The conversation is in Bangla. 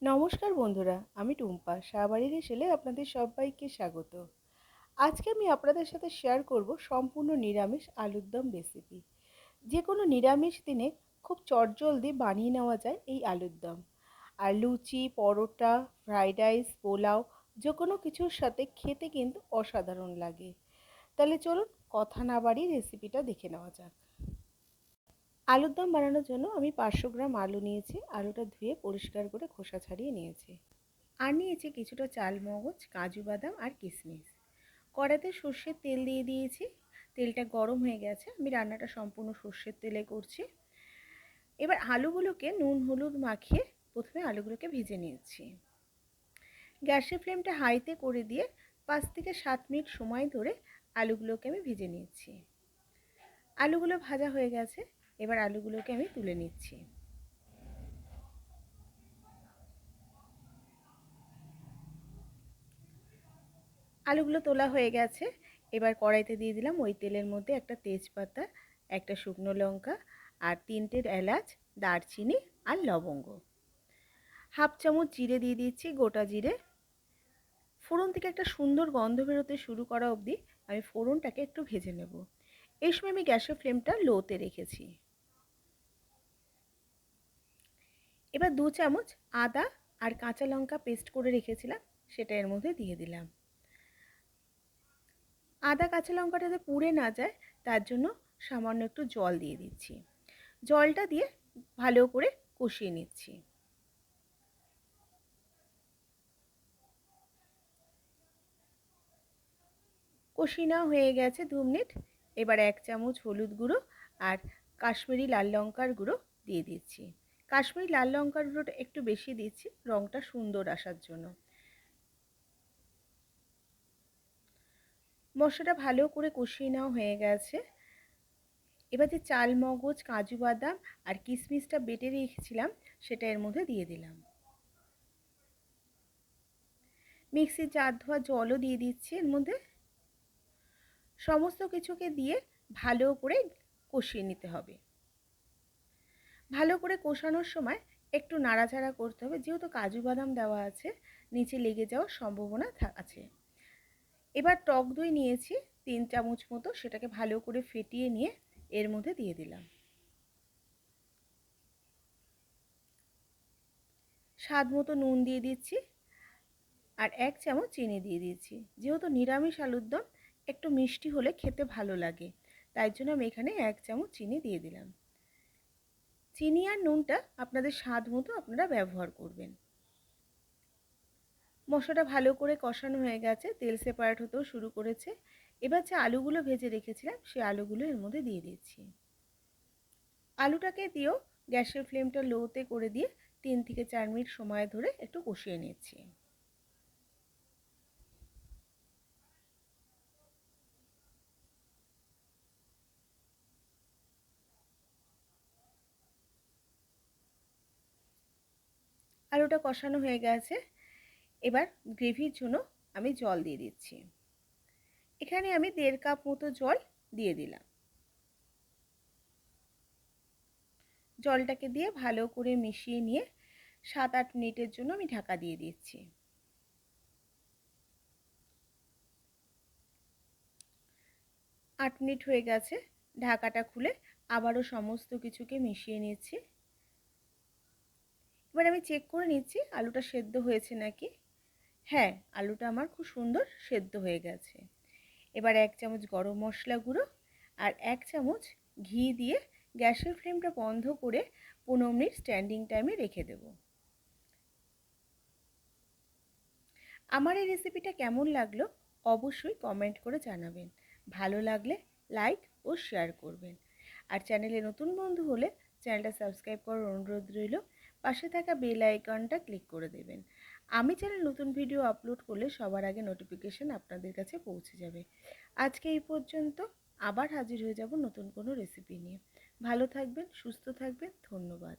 নমস্কার বন্ধুরা, আমি টুম্পা সাহা বাড়ির হেসেলে আপনাদের সবাইকে স্বাগত। আজকে আমি আপনাদের সাথে শেয়ার করব সম্পূর্ণ নিরামিষ আলুর দম রেসিপি। যে কোনো নিরামিষ দিনে খুব চটজলদি বানিয়ে নেওয়া যায় এই আলুর দম। আর লুচি, পরোটা, ফ্রাইড রাইস, পোলাও যে কোনো কিছুর সাথে খেতে কিন্তু অসাধারণ লাগে। তাহলে চলুন কথা না বাড়িয়ে রেসিপিটা দেখে নেওয়া যাক। আলুর দম বানানোর জন্য আমি 500 গ্রাম আলু নিয়েছি। আলুটা ধুয়ে পরিষ্কার করে খোসা ছাড়িয়ে নিয়েছি। আর নিয়েছি কিছুটা চালমগজ, কাজু বাদাম আর কিশমিশ। কড়াইতে সর্ষের তেল দিয়ে দিয়েছি। তেলটা গরম হয়ে গেছে। আমি রান্নাটা সম্পূর্ণ সর্ষের তেলে করছি। এবার আলুগুলোকে নুন হলুদ মাখিয়ে প্রথমে আলুগুলোকে ভেজে নিয়েছি। গ্যাসের ফ্লেমটা হাইতে করে দিয়ে 5 থেকে 7 মিনিট সময় ধরে আলুগুলোকে আমি ভেজে নিয়েছি। আলুগুলো ভাজা হয়ে গেছে। এবার আলুগুলোকে আমি তুলে নিচ্ছি। আলুগুলো তোলা হয়ে গেছে। এবার কড়াইতে দিয়ে দিলাম ওই তেলের মধ্যে একটা তেজপাতা, একটা শুকনো লঙ্কা আর 3টে এলাচ, দারচিনি আর লবঙ্গ। হাফ চামচ জিরে দিয়ে দিচ্ছি, গোটা জিরে। ফোড়ন থেকে একটা সুন্দর গন্ধ বেরোতে শুরু করা অবধি আমি ফোড়নটাকে একটু ভেজে নেব। এই সময় আমি গ্যাসের ফ্লেমটা লোতে রেখেছি। এবার 2 চামচ আদা আর কাঁচা লঙ্কা পেস্ট করে রেখেছিলাম, সেটা এর মধ্যে দিয়ে দিলাম। আদা কাঁচা লঙ্কাটা যাতে পুড়ে না যায় তার জন্য সামান্য একটু জল দিয়ে দিচ্ছি। জলটা দিয়ে ভালো করে কষিয়ে নিচ্ছি। কষিয়ে নেওয়া হয়ে গেছে 2 মিনিট। এবার 1 চামচ হলুদ গুঁড়ো আর কাশ্মীরি লাল লঙ্কার গুঁড়ো দিয়ে দিচ্ছি। কাশ্মীরি লাল লঙ্কার গুঁড়োটা একটু বেশি দিচ্ছি রঙটা সুন্দর আসার জন্য। মশলাটা ভালো করে কষিয়ে নেওয়া হয়ে গেছে। এবার যে চাল মগজ, কাজু বাদাম আর কিশমিশটা বেটে রেখেছিলাম সেটা এর মধ্যে দিয়ে দিলাম। মিক্সির জার ধোয়া জলও দিয়ে দিচ্ছি এর মধ্যে। সমস্ত কিছুকে দিয়ে ভালো করে কষিয়ে নিতে হবে। ভালো করে কষানোর সময় একটু নাড়াচাড়া করতে হবে, যেহেতু কাজু বাদাম দেওয়া আছে নিচে লেগে যাওয়ার সম্ভাবনা আছে। এবার টক দই নিয়েছি 3 চামচ মতো, সেটাকে ভালো করে ফেটিয়ে নিয়ে এর মধ্যে দিয়ে দিলাম। স্বাদ মতো নুন দিয়ে দিচ্ছি আর 1 চামচ চিনি দিয়ে দিচ্ছি। যেহেতু নিরামিষ আলুর দম একটু মিষ্টি হলে খেতে ভালো লাগে, তাই জন্য আমি এখানে 1 চামচ চিনি দিয়ে দিলাম। চিনি আর নুনটা আপনাদের স্বাদ মতো আপনারা ব্যবহার করবেন। মশলাটা ভালো করে কষানো হয়ে গেছে, তেল সেপারেট হতেও শুরু করেছে। এবার যে আলুগুলো ভেজে রেখেছিলাম সেই আলুগুলো এর মধ্যে দিয়ে দিচ্ছি। আলুটাকে দিয়েও গ্যাসের ফ্লেমটা লোতে করে দিয়ে 3 থেকে 4 মিনিট সময় ধরে একটু কষিয়ে নিচ্ছি। আলুটা কষানো হয়ে গেছে। এবার গ্রেভির জন্য আমি জল দিয়ে দিচ্ছি। এখানে আমি 1.5 কাপ মতো জল দিয়ে দিলাম। জলটাকে দিয়ে ভালো করে মিশিয়ে নিয়ে 7-8 মিনিটের জন্য আমি ঢাকা দিয়ে দিচ্ছি। 8 মিনিট হয়ে গেছে। ঢাকাটা খুলে আবারও সমস্ত কিছুকে মিশিয়ে নিচ্ছি। এবার আমি চেক করে নিচ্ছি আলুটা সেদ্ধ হয়েছে নাকি। হ্যাঁ, আলুটা আমার খুব সুন্দর সেদ্ধ হয়ে গেছে। এবার 1 চামচ গরম মশলা গুঁড়ো আর 1 চামচ ঘি দিয়ে গ্যাসের ফ্লেমটা বন্ধ করে 15 মিনিট স্ট্যান্ডিং টাইমে রেখে দেব। আমার এই রেসিপিটা কেমন লাগলো অবশ্যই কমেন্ট করে জানাবেন। ভালো লাগলে লাইক ও শেয়ার করবেন। আর চ্যানেলে নতুন বন্ধু হলে চ্যানেলটা সাবস্ক্রাইব করার অনুরোধ রইল। পাশে থাকা বেল আইকনটা ক্লিক করে দেবেন। আমি চ্যানেল নতুন ভিডিও আপলোড করলে সবার আগে নোটিফিকেশন আপনাদের কাছে পৌঁছে যাবে। আজকে এই পর্যন্ত। আবার হাজির হয়ে যাব নতুন কোনো রেসিপি নিয়ে। ভালো থাকবেন, সুস্থ থাকবেন। ধন্যবাদ।